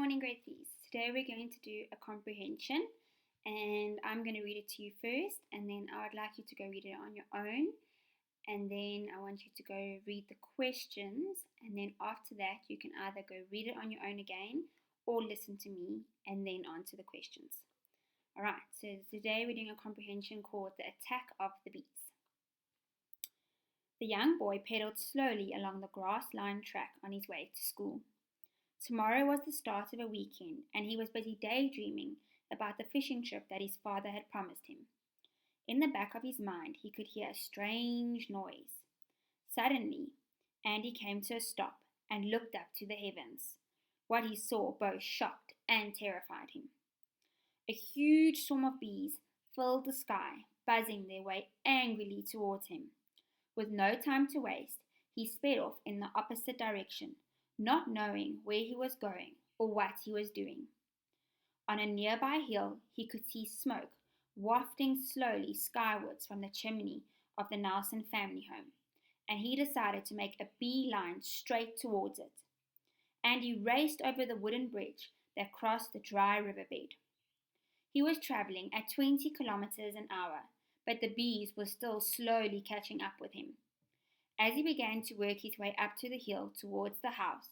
Morning, grade threes. Today we're going to do a comprehension, and I'm going to read it to you first, and then I would like you to go read it on your own, and then I want you to go read the questions, and then after that you can either go read it on your own again or listen to me and then answer the questions. Alright, so today we're doing a comprehension called The Attack of the Bees. The young boy pedaled slowly along the grass-lined track on his way to school. Tomorrow was the start of a weekend, and he was busy daydreaming about the fishing trip that his father had promised him. In the back of his mind, he could hear a strange noise. Suddenly, Andy came to a stop and looked up to the heavens. What he saw both shocked and terrified him. A huge swarm of bees filled the sky, buzzing their way angrily towards him. With no time to waste, he sped off in the opposite direction, not knowing where he was going or what he was doing. On a nearby hill, he could see smoke wafting slowly skywards from the chimney of the Nelson family home, and he decided to make a beeline straight towards it. Andy raced over the wooden bridge that crossed the dry riverbed. He was traveling at 20 kilometers an hour, but the bees were still slowly catching up with him. As he began to work his way up to the hill towards the house,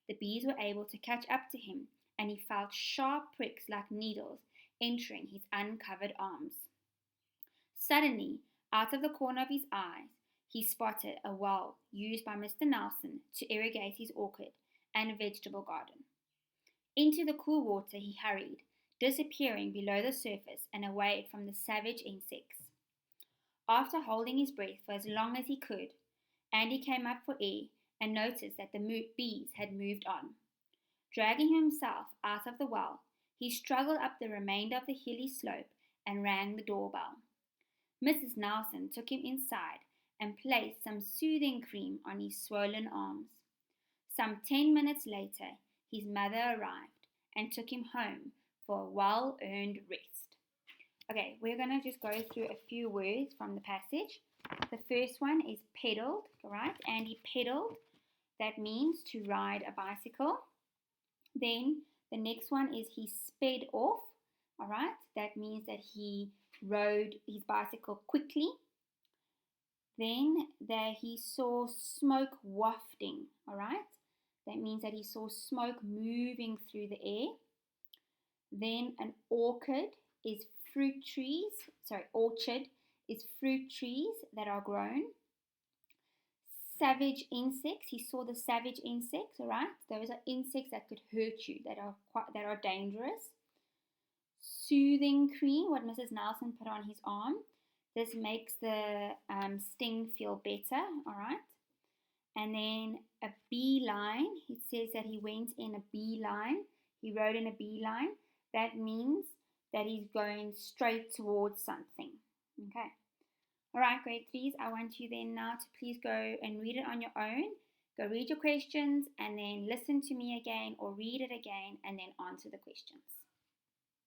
the bees were able to catch up to him, and he felt sharp pricks like needles entering his uncovered arms. Suddenly, out of the corner of his eyes, he spotted a well used by Mr. Nelson to irrigate his orchid and vegetable garden. Into the cool water he hurried, disappearing below the surface and away from the savage insects. After holding his breath for as long as he could, Andy came up for air and noticed that the bees had moved on. Dragging himself out of the well, he struggled up the remainder of the hilly slope and rang the doorbell. Mrs. Nelson took him inside and placed some soothing cream on his swollen arms. Some 10 minutes later, his mother arrived and took him home for a well-earned rest. Okay, we're going to just go through a few words from the passage. The first one is pedaled, right? Andy pedaled. That means to ride a bicycle. Then the next one is he sped off, all right? That means that he rode his bicycle quickly. Then that he saw smoke wafting, all right? That means that he saw smoke moving through the air. Then an orchard is fruit trees that are grown. Savage insects, he saw the savage insects, all right? Those are insects that could hurt you, that are dangerous. Soothing cream, what Mrs. Nelson put on his arm. This makes the sting feel better, all right? And then a beeline, it says that he went in a beeline. He rode in a beeline. That means that he's going straight towards something, okay? All right, grade threes, I want you then now to please go and read it on your own. Go read your questions and then listen to me again or read it again and then answer the questions.